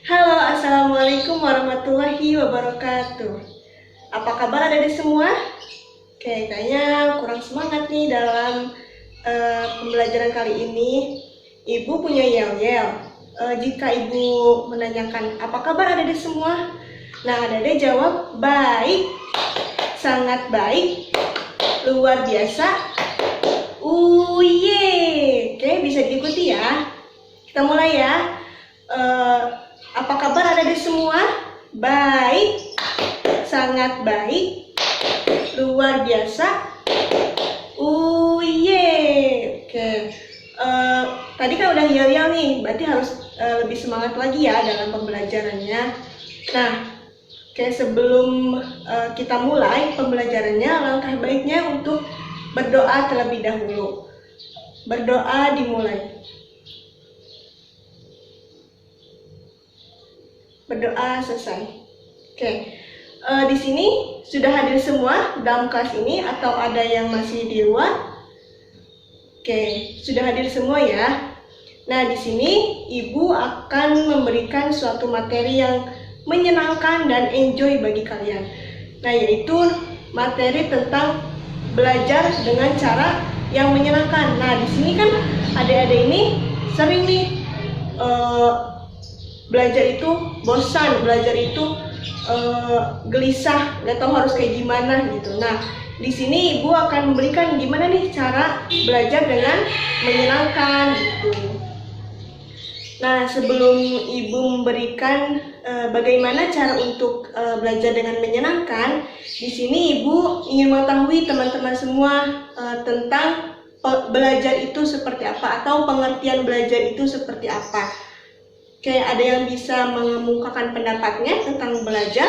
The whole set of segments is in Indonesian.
Halo, Assalamualaikum warahmatullahi wabarakatuh. Apa kabar adik-adik semua? Oke, kayaknya kurang semangat nih dalam pembelajaran kali ini. Ibu punya yel-yel. Jika ibu menanyakan apa kabar adik-adik semua, nah adik-adik jawab baik, sangat baik, luar biasa, uye. Oke, bisa diikuti ya. Kita mulai ya. Apa kabar adik-adik semua? Baik, sangat baik, luar biasa, uye. Oke, tadi kan udah yel-yel nih, berarti harus lebih semangat lagi ya dalam pembelajarannya. Nah, oke, sebelum kita mulai pembelajarannya, langkah baiknya untuk berdoa terlebih dahulu. Berdoa dimulai. Berdoa selesai. Oke, di sini sudah hadir semua dalam kelas ini atau ada yang masih di luar? Oke, sudah hadir semua ya. Nah, di sini ibu akan memberikan suatu materi yang menyenangkan dan enjoy bagi kalian. Nah, yaitu materi tentang belajar dengan cara yang menyenangkan. Nah, di sini kan adik-adik ini sering nih belajar itu bosan, belajar itu gelisah, nggak tahu harus kayak gimana gitu. Nah, di sini ibu akan memberikan gimana nih cara belajar dengan menyenangkan gitu. Nah, sebelum ibu memberikan bagaimana cara untuk belajar dengan menyenangkan, di sini ibu ingin mengetahui teman-teman semua tentang belajar itu seperti apa atau pengertian belajar itu seperti apa. Oke, ada yang bisa mengemukakan pendapatnya tentang belajar?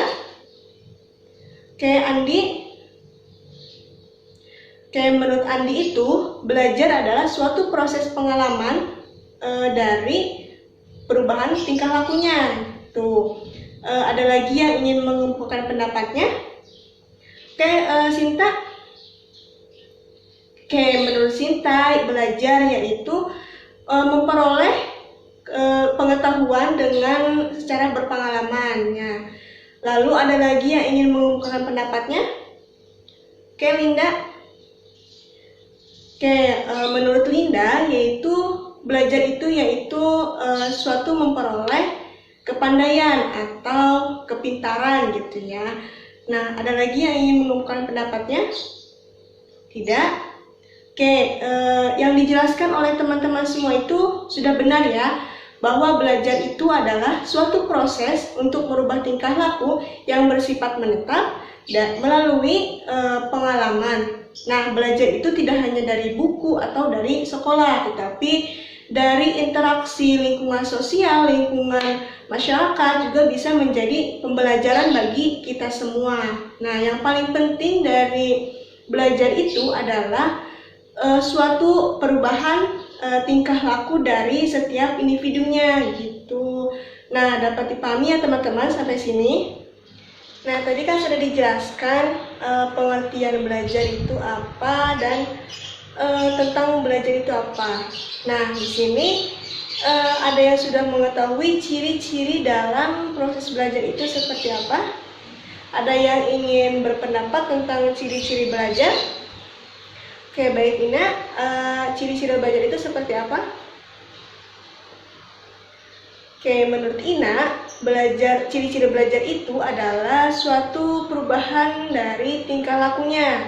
Oke, Andi. Oke, menurut Andi itu belajar adalah suatu proses pengalaman dari perubahan tingkah lakunya. Tuh, ada lagi yang ingin mengemukakan pendapatnya? Oke, Sinta. Oke, menurut Sinta belajar yaitu memperoleh pengetahuan dengan secara berpengalaman ya. Lalu ada lagi yang ingin mengungkapkan pendapatnya? Oke, Linda. Oke, menurut Linda yaitu belajar itu yaitu suatu memperoleh kepandaian atau kepintaran gitu ya. Nah, ada lagi yang ingin mengungkapkan pendapatnya? Tidak. Oke, yang dijelaskan oleh teman-teman semua itu sudah benar ya, bahwa belajar itu adalah suatu proses untuk merubah tingkah laku yang bersifat menetap dan melalui pengalaman. Nah, belajar itu tidak hanya dari buku atau dari sekolah, tetapi dari interaksi lingkungan sosial, lingkungan masyarakat juga bisa menjadi pembelajaran bagi kita semua. Nah, yang paling penting dari belajar itu adalah suatu perubahan tingkah laku dari setiap individunya gitu. Nah, dapat dipahami ya teman-teman sampai sini. Nah, tadi kan sudah dijelaskan pengertian belajar itu apa dan tentang belajar itu apa. Nah, di sini ada yang sudah mengetahui ciri-ciri dalam proses belajar itu seperti apa? Ada yang ingin berpendapat tentang ciri-ciri belajar? Oke, baik Ina, ciri-ciri belajar itu seperti apa? Oke, menurut Ina, ciri-ciri belajar itu adalah suatu perubahan dari tingkah lakunya,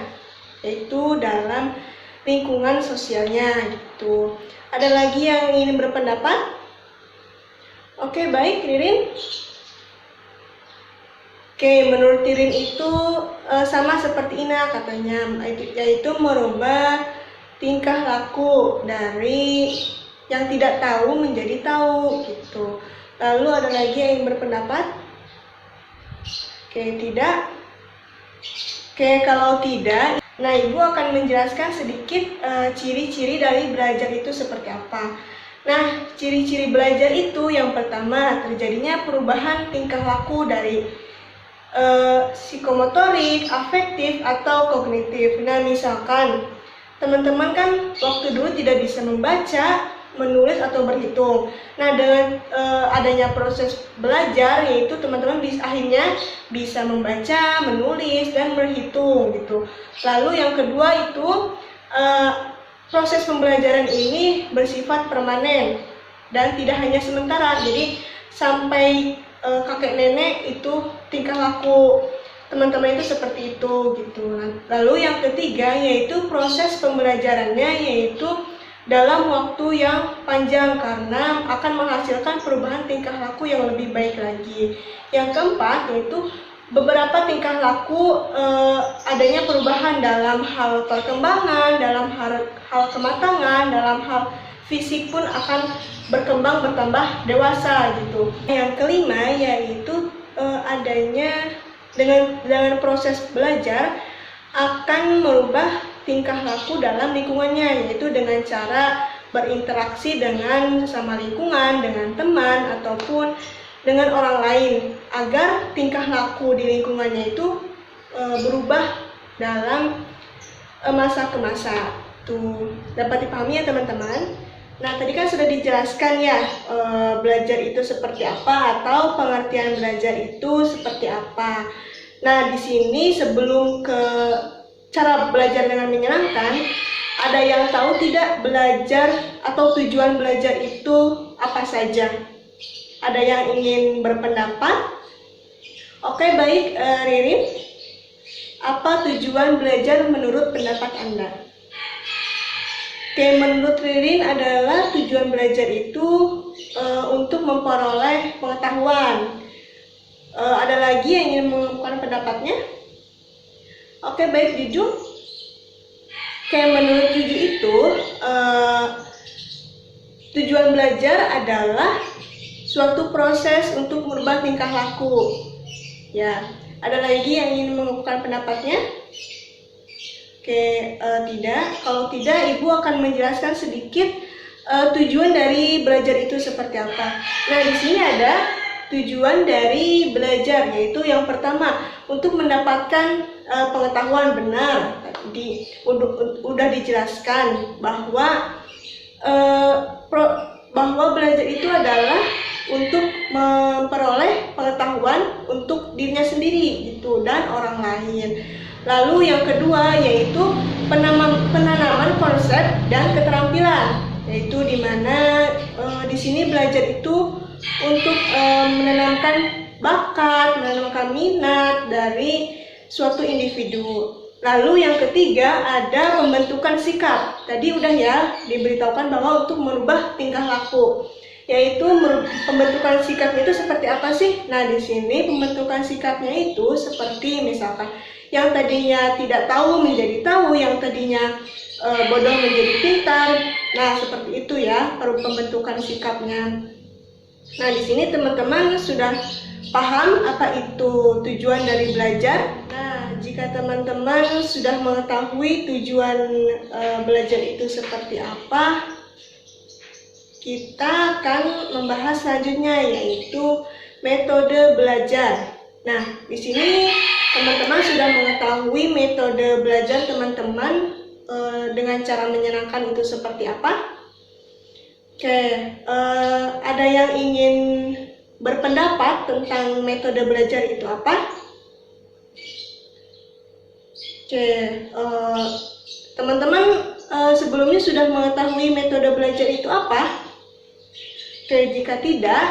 yaitu dalam lingkungan sosialnya gitu. Ada lagi yang ingin berpendapat? Oke, baik, Ririn. Oke, menurut Ririn itu sama seperti Ina katanya, yaitu merubah tingkah laku dari yang tidak tahu menjadi tahu gitu. Lalu ada lagi yang ingin berpendapat? Oke, tidak. Oke, kalau tidak, nah Ibu akan menjelaskan sedikit ciri-ciri dari belajar itu seperti apa. Nah, ciri-ciri belajar itu yang pertama terjadinya perubahan tingkah laku dari psikomotorik, afektif, atau kognitif. Nah, misalkan teman-teman kan waktu dulu tidak bisa membaca, menulis atau berhitung. Nah, dengan adanya proses belajar, yaitu teman-teman akhirnya bisa membaca, menulis, dan berhitung gitu. Lalu yang kedua itu proses pembelajaran ini bersifat permanen dan tidak hanya sementara. Jadi sampai kakek nenek itu tingkah laku teman-teman itu seperti itu gitu. Lalu yang ketiga yaitu proses pembelajarannya, yaitu dalam waktu yang panjang karena akan menghasilkan perubahan tingkah laku yang lebih baik lagi. Yang keempat yaitu beberapa tingkah laku adanya perubahan dalam hal perkembangan, dalam hal kematangan, dalam hal fisik pun akan berkembang bertambah dewasa gitu. Yang kelima yaitu adanya dengan proses belajar akan merubah tingkah laku dalam lingkungannya, yaitu dengan cara berinteraksi dengan sesama lingkungan, dengan teman ataupun dengan orang lain, agar tingkah laku di lingkungannya itu berubah dalam masa ke masa. Tuh, dapat dipahami ya teman-teman? Nah, tadi kan sudah dijelaskan ya belajar itu seperti apa atau pengertian belajar itu seperti apa. Nah, di sini sebelum ke cara belajar dengan menyenangkan, ada yang tahu tidak belajar atau tujuan belajar itu apa saja? Ada yang ingin berpendapat? Oke, baik, Ririn. Apa tujuan belajar menurut pendapat Anda? Oke, menurut Ririn adalah tujuan belajar itu untuk memperoleh pengetahuan. Ada lagi yang ingin mengungkapkan pendapatnya? Oke, baik, Juju. Oke, menurut Juju itu tujuan belajar adalah suatu proses untuk merubah tingkah laku. Ya, ada lagi yang ingin mengungkapkan pendapatnya? Oke, tidak. Kalau tidak, Ibu akan menjelaskan sedikit tujuan dari belajar itu seperti apa. Nah, di sini ada tujuan dari belajar, yaitu yang pertama untuk mendapatkan pengetahuan benar. Tadi udah dijelaskan bahwa belajar itu adalah untuk memperoleh pengetahuan untuk dirinya sendiri gitu dan orang lain. Lalu yang kedua yaitu penanaman konsep dan keterampilan, yaitu di mana di sini belajar itu untuk menanamkan bakat, menanamkan minat dari suatu individu. Lalu yang ketiga ada pembentukan sikap. Tadi udah ya diberitahukan bahwa untuk merubah tingkah laku, yaitu pembentukan sikapnya itu seperti apa sih? Nah, di sini pembentukan sikapnya itu seperti misalkan yang tadinya tidak tahu menjadi tahu, yang tadinya bodoh menjadi pintar. Nah, seperti itu ya pembentukan sikapnya. Nah, di sini teman-teman sudah paham apa itu tujuan dari belajar. Nah, jika teman-teman sudah mengetahui tujuan belajar itu seperti apa, kita akan membahas selanjutnya yaitu metode belajar. Nah, di sini teman-teman sudah mengetahui metode belajar teman-teman dengan cara menyenangkan itu seperti apa? Oke, ada yang ingin berpendapat tentang metode belajar itu apa? Oke, teman-teman sebelumnya sudah mengetahui metode belajar itu apa? Oke, jika tidak,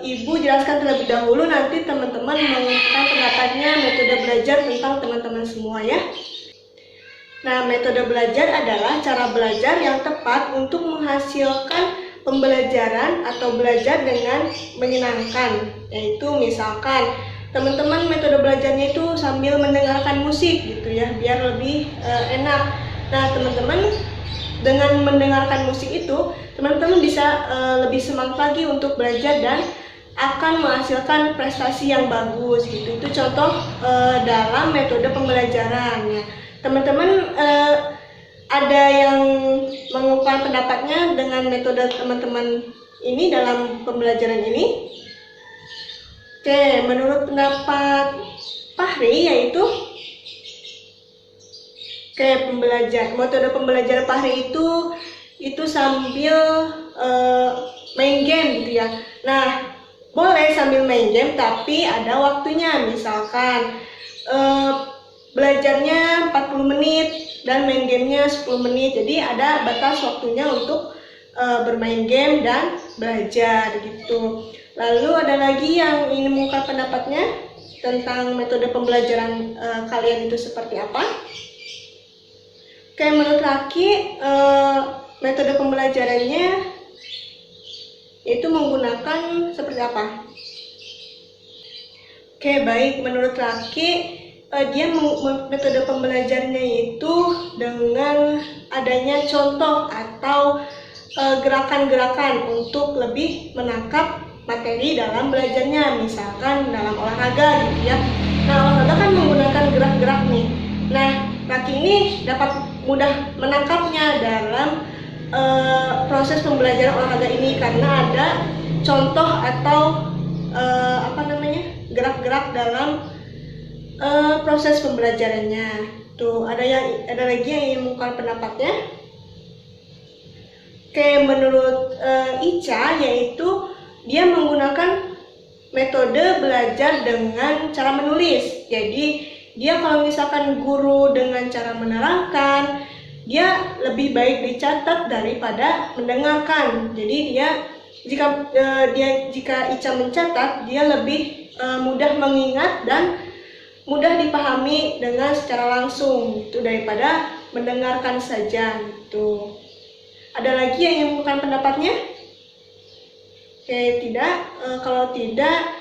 Ibu jelaskan terlebih dahulu, nanti teman-teman mengungkapkan pendapatnya metode belajar tentang teman-teman semua ya. Nah, metode belajar adalah cara belajar yang tepat untuk menghasilkan pembelajaran atau belajar dengan menyenangkan. Yaitu misalkan teman-teman metode belajarnya itu sambil mendengarkan musik gitu ya, biar lebih enak. Nah, teman-teman dengan mendengarkan musik itu, teman-teman bisa lebih semangat lagi untuk belajar dan akan menghasilkan prestasi yang bagus gitu. Itu contoh dalam metode pembelajaran ya. Teman-teman ada yang mengungkapkan pendapatnya dengan metode teman-teman ini dalam pembelajaran ini? Oke, menurut pendapat Fahri yaitu metode pembelajaran Fahri itu itu sambil main game gitu ya. Nah, boleh sambil main game tapi ada waktunya, misalkan belajarnya 40 menit dan main gamenya 10 menit. Jadi ada batas waktunya untuk bermain game dan belajar gitu. Lalu ada lagi yang ingin mengungkap pendapatnya tentang metode pembelajaran kalian itu seperti apa. Kayak menurut Laki, metode pembelajarannya itu menggunakan seperti apa? Oke, baik, menurut Laki, dia metode pembelajarannya itu dengan adanya contoh atau gerakan-gerakan untuk lebih menangkap materi dalam belajarnya, misalkan dalam olahraga gitu ya. Nah, olahraga kan menggunakan gerak-gerak nih. Nah, Laki ini dapat mudah menangkapnya dalam proses pembelajaran olahraga ini karena ada contoh atau gerak-gerak dalam proses pembelajarannya. Tuh, ada lagi yang ingin mengungkapkan pendapatnya. Kayak menurut Ica, yaitu dia menggunakan metode belajar dengan cara menulis. Jadi dia kalau misalkan guru dengan cara menerangkan, dia lebih baik dicatat daripada mendengarkan. Jadi jika Ica mencatat, dia lebih mudah mengingat dan mudah dipahami dengan secara langsung gitu, daripada mendengarkan saja gitu. Ada lagi yang ingin mengungkapkan pendapatnya? Oke, tidak. Kalau tidak,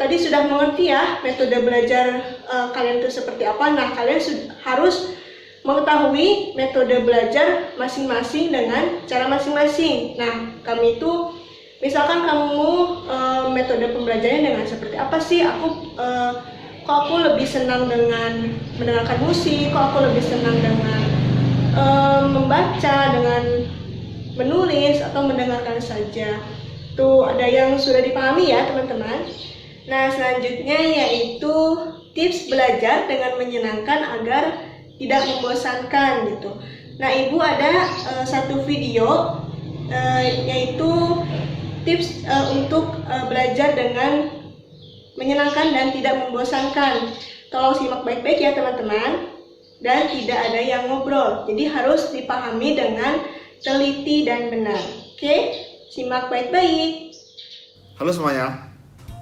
tadi sudah mengerti ya metode belajar kalian itu seperti apa. Nah, kalian harus mengetahui metode belajar masing-masing dengan cara masing-masing. Nah, kami itu, misalkan kamu metode pembelajarannya dengan seperti apa sih? Kok aku lebih senang dengan mendengarkan musik, kok aku lebih senang dengan membaca, dengan menulis, atau mendengarkan saja. Tuh, ada yang sudah dipahami ya teman-teman. Nah, selanjutnya yaitu tips belajar dengan menyenangkan agar tidak membosankan gitu. Nah, Ibu ada satu video yaitu tips untuk belajar dengan menyenangkan dan tidak membosankan. Tolong simak baik-baik ya teman-teman, dan tidak ada yang ngobrol. Jadi harus dipahami dengan teliti dan benar. Oke, simak baik-baik. Halo semuanya.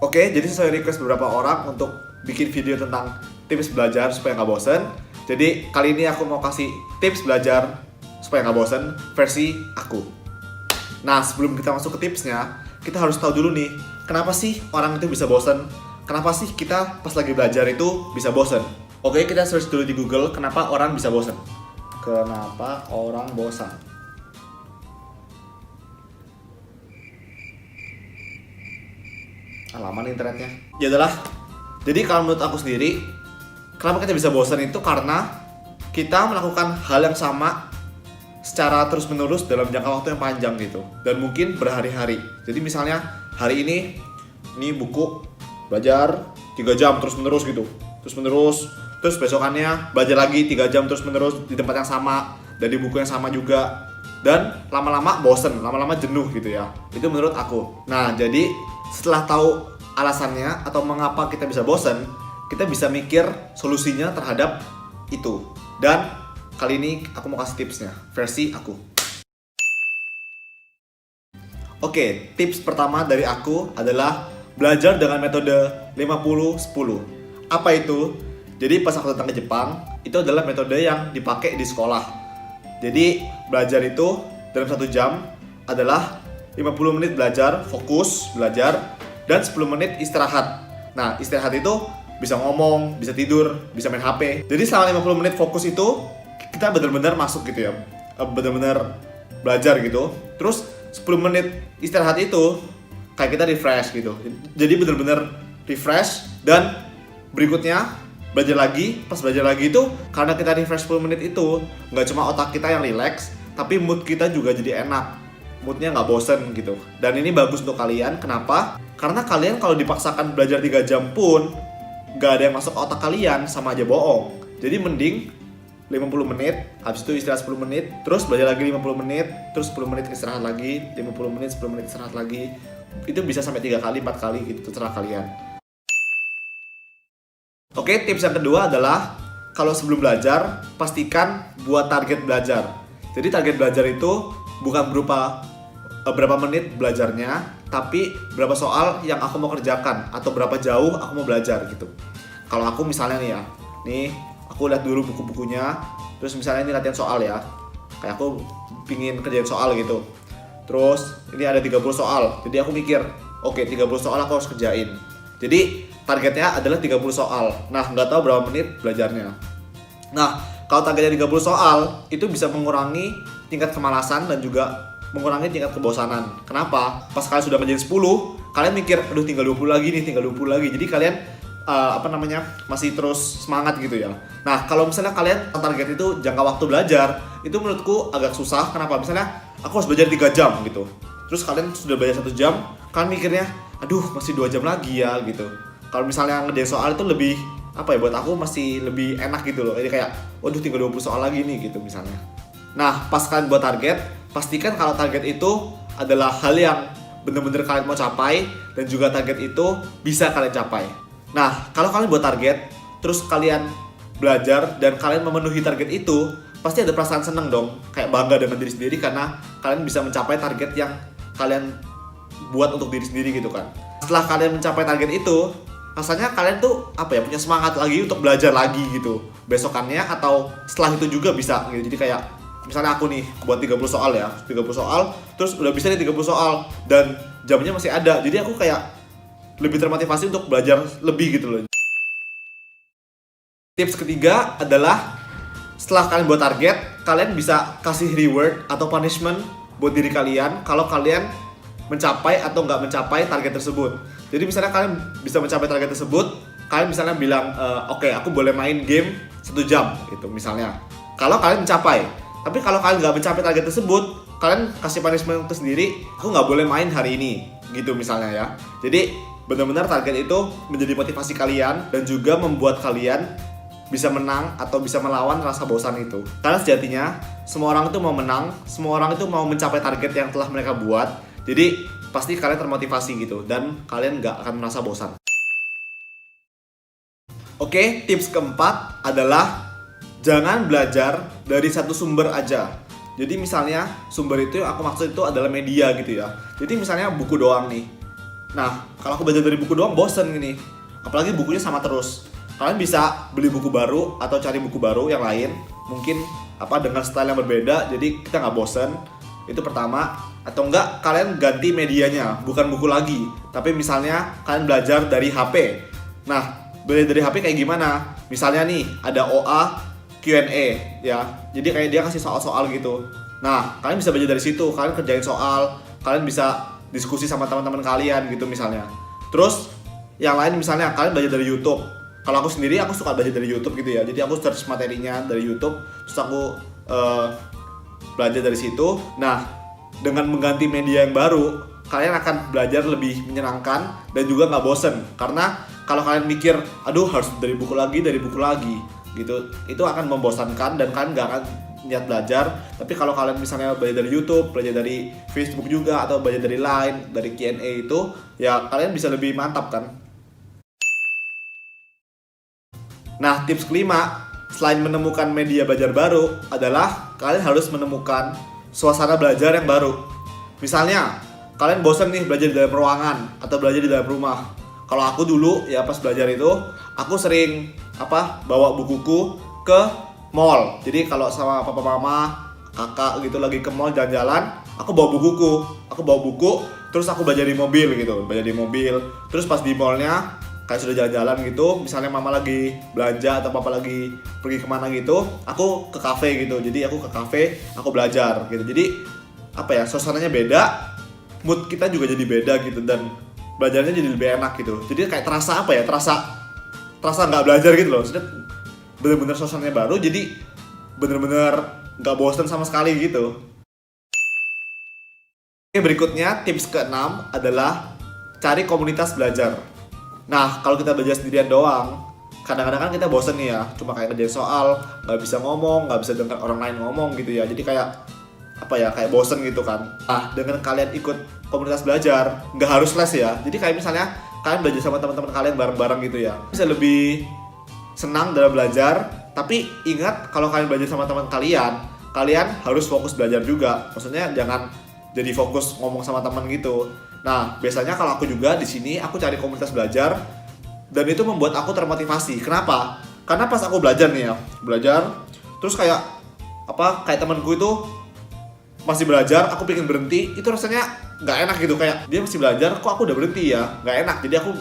Oke, jadi sesuai request beberapa orang untuk bikin video tentang tips belajar supaya nggak bosen. Jadi kali ini aku mau kasih tips belajar supaya nggak bosen versi aku. Nah, sebelum kita masuk ke tipsnya, kita harus tahu dulu nih, kenapa sih orang itu bisa bosen? Kenapa sih kita pas lagi belajar itu bisa bosen? Oke, kita search dulu di Google, kenapa orang bisa bosen? Kenapa orang bosan? Alaman internetnya. Ya adalah. Jadi kalau menurut aku sendiri, kenapa kita bisa bosan itu karena kita melakukan hal yang sama secara terus-menerus dalam jangka waktu yang panjang gitu, dan mungkin berhari-hari. Jadi misalnya hari ini buku belajar 3 jam terus-menerus gitu, terus besokannya belajar lagi 3 jam terus-menerus di tempat yang sama dan di buku yang sama juga, dan lama-lama bosen, lama-lama jenuh gitu ya. Itu menurut aku. Nah, jadi setelah tahu alasannya atau mengapa kita bisa bosen, kita bisa mikir solusinya terhadap itu. Dan kali ini aku mau kasih tipsnya, versi aku. Oke, tips pertama dari aku adalah belajar dengan metode 50-10. Apa itu? Jadi pas aku datang ke Jepang, itu adalah metode yang dipakai di sekolah. Jadi belajar itu dalam 1 jam adalah 50 menit belajar, fokus belajar, dan 10 menit istirahat. Nah, istirahat itu bisa ngomong, bisa tidur, bisa main HP. Jadi selama 50 menit fokus itu kita benar-benar masuk gitu ya, benar-benar belajar gitu. Terus 10 menit istirahat itu kayak kita refresh gitu. Jadi benar-benar refresh, dan berikutnya belajar lagi. Pas belajar lagi itu karena kita refresh 10 menit itu, nggak cuma otak kita yang relax, tapi mood kita juga jadi enak. Moodnya nggak bosen gitu. Dan ini bagus untuk kalian. Kenapa? Karena kalian kalau dipaksakan belajar 3 jam pun nggak ada yang masuk otak kalian, sama aja bohong. Jadi mending 50 menit, habis itu istirahat 10 menit, terus belajar lagi 50 menit, terus 10 menit istirahat lagi, 50 menit, 10 menit istirahat lagi. Itu bisa sampai 3 kali, 4 kali gitu, terserah kalian. Oke, tips yang kedua adalah kalau sebelum belajar, pastikan buat target belajar. Jadi target belajar itu bukan berupa berapa menit belajarnya, tapi berapa soal yang aku mau kerjakan atau berapa jauh aku mau belajar gitu. Kalau aku misalnya nih ya, nih aku lihat dulu buku-bukunya, terus misalnya ini latihan soal ya, kayak aku pingin kerjain soal gitu. Terus ini ada 30 soal, jadi aku mikir, oke 30 soal aku harus kerjain. Jadi targetnya adalah 30 soal. Nah, nggak tahu berapa menit belajarnya. Nah, kalau targetnya 30 soal, itu bisa mengurangi tingkat kemalasan dan juga mengurangi tingkat kebosanan. Kenapa? Pas kalian sudah ngerjain 10, kalian mikir, aduh tinggal 20 lagi nih, tinggal 20 lagi. Jadi kalian masih terus semangat gitu ya. Nah, kalau misalnya kalian target itu jangka waktu belajar, itu menurutku agak susah. Kenapa? Misalnya aku harus belajar 3 jam gitu. Terus kalian sudah belajar 1 jam, kalian mikirnya, aduh masih 2 jam lagi ya gitu. Kalau misalnya ngerjain soal itu lebih buat aku masih lebih enak gitu loh. Jadi kayak, waduh tinggal 20 soal lagi nih gitu misalnya. Nah, pas kalian buat target, pastikan kalau target itu adalah hal yang benar-benar kalian mau capai dan juga target itu bisa kalian capai. Nah, kalau kalian buat target, terus kalian belajar dan kalian memenuhi target itu, pasti ada perasaan seneng dong, kayak bangga dengan diri sendiri karena kalian bisa mencapai target yang kalian buat untuk diri sendiri gitu kan. Setelah kalian mencapai target itu, rasanya kalian tuh punya semangat lagi untuk belajar lagi gitu besokannya atau setelah itu juga bisa gitu. Jadi kayak misalnya aku nih buat 30 soal ya, 30 soal, terus udah bisa nih 30 soal dan jamnya masih ada. Jadi aku kayak lebih termotivasi untuk belajar lebih gitu loh. Tips ketiga adalah setelah kalian buat target, kalian bisa kasih reward atau punishment buat diri kalian kalau kalian mencapai atau nggak mencapai target tersebut. Jadi misalnya kalian bisa mencapai target tersebut, kalian misalnya bilang, oke, aku boleh main game 1 jam gitu misalnya. Kalau kalian mencapai, tapi kalau kalian nggak mencapai target tersebut, kalian kasih punishment itu sendiri, aku nggak boleh main hari ini gitu misalnya ya. Jadi benar-benar target itu menjadi motivasi kalian dan juga membuat kalian bisa menang atau bisa melawan rasa bosan itu. Karena sejatinya semua orang itu mau menang, semua orang itu mau mencapai target yang telah mereka buat. Jadi pasti kalian termotivasi gitu dan kalian nggak akan merasa bosan. Oke, tips keempat adalah jangan belajar dari satu sumber aja. Jadi misalnya sumber itu yang aku maksud itu adalah media gitu ya. Jadi misalnya buku doang nih. Nah, kalau aku belajar dari buku doang bosen gini. Apalagi bukunya sama terus. Kalian bisa beli buku baru atau cari buku baru yang lain. Mungkin dengan style yang berbeda, jadi kita nggak bosen. Itu pertama. Atau enggak, kalian ganti medianya, bukan buku lagi. Tapi misalnya kalian belajar dari HP. Nah, belajar dari HP kayak gimana? Misalnya nih, ada OA Q&A ya. Jadi kayak dia kasih soal-soal gitu. Nah, kalian bisa belajar dari situ. Kalian kerjain soal, kalian bisa diskusi sama teman-teman kalian gitu misalnya. Terus yang lain misalnya kalian belajar dari YouTube. Kalau aku sendiri aku suka belajar dari YouTube gitu ya. Jadi aku search materinya dari YouTube, terus aku belajar dari situ. Nah, dengan mengganti media yang baru, kalian akan belajar lebih menyenangkan dan juga nggak bosen. Karena kalau kalian mikir, aduh harus dari buku lagi gitu, itu akan membosankan dan kalian nggak akan niat belajar. Tapi kalau kalian misalnya belajar dari YouTube, belajar dari Facebook juga, atau belajar dari Line, dari Q&A itu, ya kalian bisa lebih mantap kan. Nah, tips kelima, selain menemukan media belajar baru, adalah kalian harus menemukan suasana belajar yang baru. Misalnya, kalian bosan nih belajar di dalam ruangan atau belajar di dalam rumah. Kalau aku dulu ya pas belajar itu, aku sering bawa bukuku ke mall. Jadi kalau sama papa mama, kakak gitu lagi ke mall jalan-jalan, aku bawa buku, terus aku belajar di mobil gitu, Terus pas di mallnya kayak sudah jalan-jalan gitu, misalnya mama lagi belanja atau papa lagi pergi kemana gitu, aku ke kafe gitu. Jadi aku ke kafe, aku belajar gitu. Jadi suasananya beda, mood kita juga jadi beda gitu dan belajarnya jadi lebih enak gitu. Jadi kayak terasa nggak belajar gitu loh. Maksudnya bener-bener suasananya baru, jadi bener-bener nggak bosan sama sekali gitu. Oke, berikutnya tips ke-6 adalah cari komunitas belajar. Nah, kalau kita belajar sendirian doang, kadang-kadang kan kita bosen nih ya, cuma kayak ngerjain soal, nggak bisa ngomong, nggak bisa dengar orang lain ngomong gitu ya. Jadi kayak apa ya, kayak bosen gitu kan. Nah, dengan kalian ikut komunitas belajar, nggak harus les ya. Jadi kayak misalnya kalian belajar sama teman-teman kalian bareng-bareng gitu ya, bisa lebih senang dalam belajar. Tapi ingat, kalau kalian belajar sama teman kalian, kalian harus fokus belajar juga. Maksudnya jangan jadi fokus ngomong sama teman gitu. Nah, biasanya kalau aku juga di sini aku cari komunitas belajar dan itu membuat aku termotivasi. Kenapa? Karena pas aku belajar nih ya, terus kayak temanku itu masih belajar, aku pengen berhenti, itu rasanya nggak enak gitu. Kayak dia masih belajar, kok aku udah berhenti ya, nggak enak. Jadi aku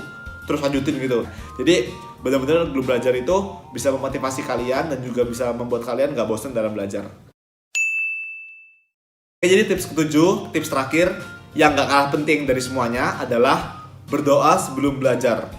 terus lanjutin gitu. Jadi benar-benar grup belajar itu bisa memotivasi kalian dan juga bisa membuat kalian nggak bosan dalam belajar. Oke, jadi tips ketujuh, tips terakhir yang nggak kalah penting dari semuanya adalah berdoa sebelum belajar.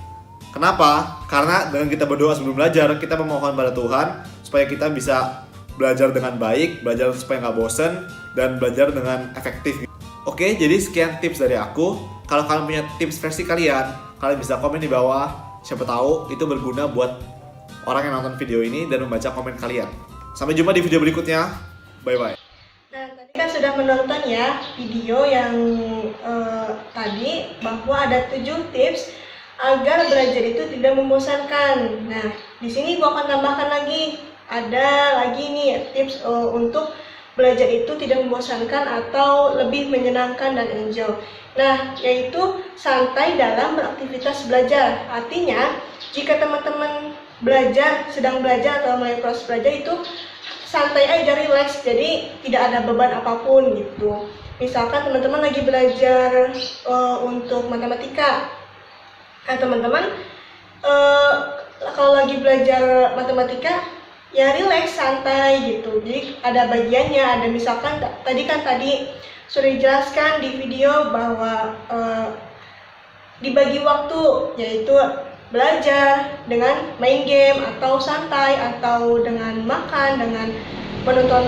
Kenapa? Karena dengan kita berdoa sebelum belajar, kita memohon pada Tuhan supaya kita bisa belajar dengan baik, belajar supaya nggak bosen, dan belajar dengan efektif. Oke, jadi sekian tips dari aku. Kalau kalian punya tips versi kalian bisa komen di bawah. Siapa tahu itu berguna buat orang yang nonton video ini dan membaca komen kalian. Sampai jumpa di video berikutnya. Bye-bye. Nah, tadi kan sudah menonton ya video yang tadi, bahwa ada 7 tips agar belajar itu tidak membosankan. Nah, di sini gua akan tambahkan lagi, ada lagi nih tips untuk belajar itu tidak membosankan atau lebih menyenangkan dan enjoy. Nah, yaitu santai dalam beraktivitas belajar. Artinya, jika teman-teman sedang belajar atau mulai proses belajar itu santai aja, relax, jadi tidak ada beban apapun gitu. Misalkan teman-teman lagi belajar untuk matematika, nah teman-teman kalau lagi belajar matematika ya relax, santai gitu. Jadi ada bagiannya, ada misalkan tadi sudah dijelaskan di video bahwa dibagi waktu, yaitu belajar dengan main game atau santai, atau dengan makan, dengan menonton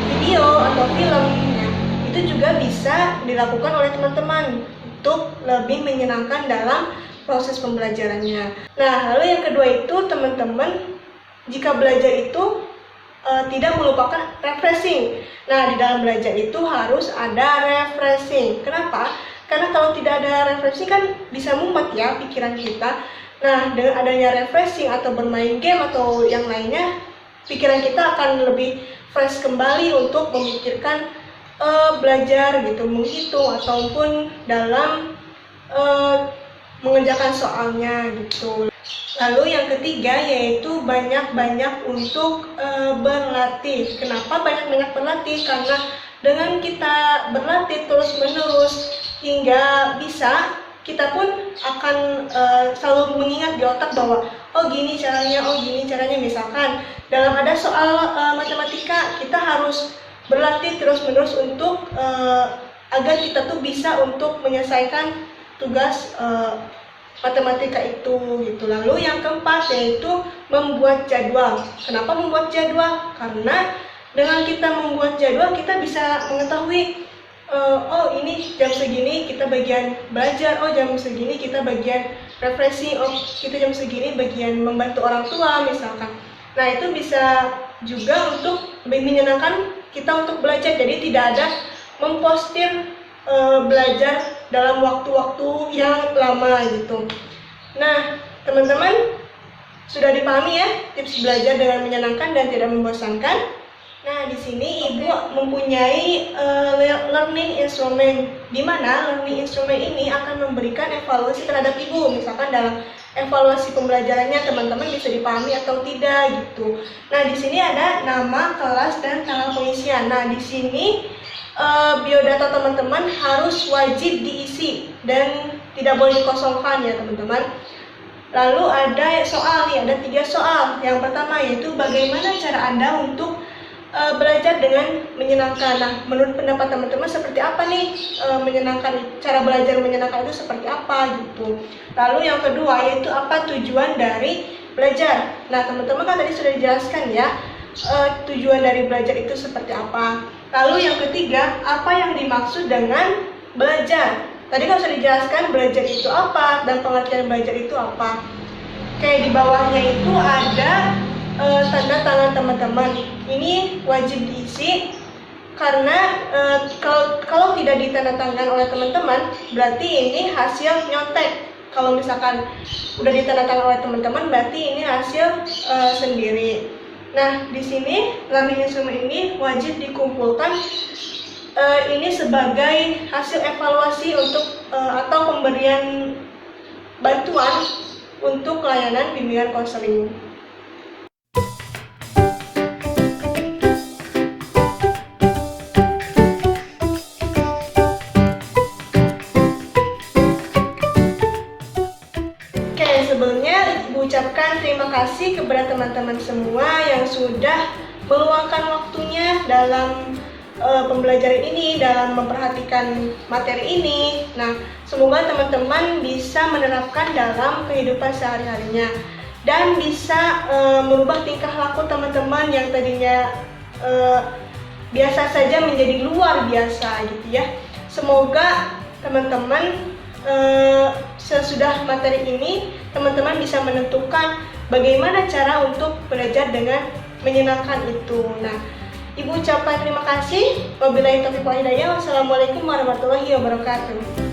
video atau film. Nah, itu juga bisa dilakukan oleh teman-teman untuk lebih menyenangkan dalam proses pembelajarannya. Nah, lalu yang kedua itu teman-teman jika belajar itu tidak melupakan refreshing. Nah, di dalam belajar itu harus ada refreshing. Kenapa? Karena kalau tidak ada refreshing kan bisa mumet ya pikiran kita. Nah, dengan adanya refreshing atau bermain game atau yang lainnya, pikiran kita akan lebih fresh kembali untuk memikirkan belajar gitu, menghitung ataupun dalam mengerjakan soalnya gitu. Lalu yang ketiga yaitu banyak-banyak untuk berlatih. Kenapa banyak-banyak berlatih? Karena dengan kita berlatih terus-menerus hingga bisa, kita pun akan selalu mengingat di otak bahwa oh gini caranya. Misalkan dalam ada soal matematika, kita harus berlatih terus-menerus untuk agar kita tuh bisa untuk menyelesaikan tugas matematika itu gitu. Lalu yang keempat yaitu membuat jadwal. Kenapa membuat jadwal? Karena dengan kita membuat jadwal kita bisa mengetahui oh ini jam segini kita bagian belajar, oh jam segini kita bagian refreshing, oh kita jam segini bagian membantu orang tua misalkan. Nah, itu bisa juga untuk lebih menyenangkan kita untuk belajar, jadi tidak ada memposting belajar dalam waktu-waktu yang lama gitu. Nah, teman-teman sudah dipahami ya tips belajar dengan menyenangkan dan tidak membosankan. Nah, di sini Ibu mempunyai learning instrument, di mana learning instrument ini akan memberikan evaluasi terhadap Ibu. Misalkan dalam evaluasi pembelajarannya teman-teman bisa dipahami atau tidak gitu. Nah, di sini ada nama, kelas, dan tanggal pengisian. Nah, di sini biodata teman-teman harus wajib diisi dan tidak boleh dikosongkan ya teman-teman. Lalu ada soal nih, ada 3 soal. Yang pertama yaitu bagaimana cara Anda untuk belajar dengan menyenangkan. Nah, menurut pendapat teman-teman seperti apa nih menyenangkan, cara belajar menyenangkan itu seperti apa gitu. Lalu yang kedua yaitu apa tujuan dari belajar. Nah, teman-teman kan tadi sudah dijelaskan ya tujuan dari belajar itu seperti apa. Lalu yang ketiga, apa yang dimaksud dengan belajar. Tadi kan sudah dijelaskan belajar itu apa dan pengertian belajar itu apa. Kayak di bawahnya itu ada tanda tangan teman-teman. Ini wajib diisi karena kalau tidak ditandatangan oleh teman-teman, berarti ini hasil nyontek. Kalau misalkan udah ditandatangan oleh teman-teman, berarti ini hasil sendiri. Nah, di sini learning instrument ini wajib dikumpulkan ini sebagai hasil evaluasi untuk atau pemberian bantuan untuk layanan bimbingan konseling. Oke, sebelumnya Ibu ucapkan terima kasih kepada teman-teman semua yang sudah meluangkan waktunya dalam pembelajaran ini, dalam memperhatikan materi ini. Nah, semoga teman-teman bisa menerapkan dalam kehidupan sehari-harinya dan bisa merubah tingkah laku teman-teman yang tadinya biasa saja menjadi luar biasa gitu ya. Semoga teman-teman sesudah materi ini teman-teman bisa menentukan bagaimana cara untuk belajar dengan menyenangkan itu. Nah, Ibu ucapkan terima kasih. Wabillahi taufiq wal hidayah. Wassalamualaikum warahmatullahi wabarakatuh.